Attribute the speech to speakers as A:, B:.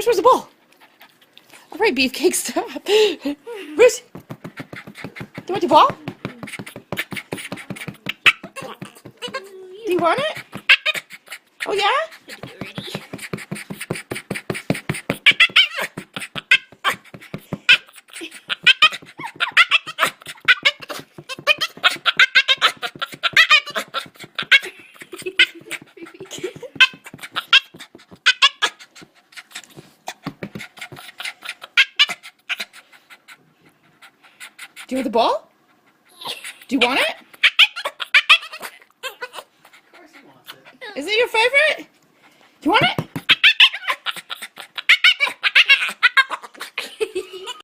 A: Bruce, where's the ball? All right, Beefcake, stop. Bruce, do you want the ball? Do you want it? Oh, yeah? Do you want the ball? Do you want it?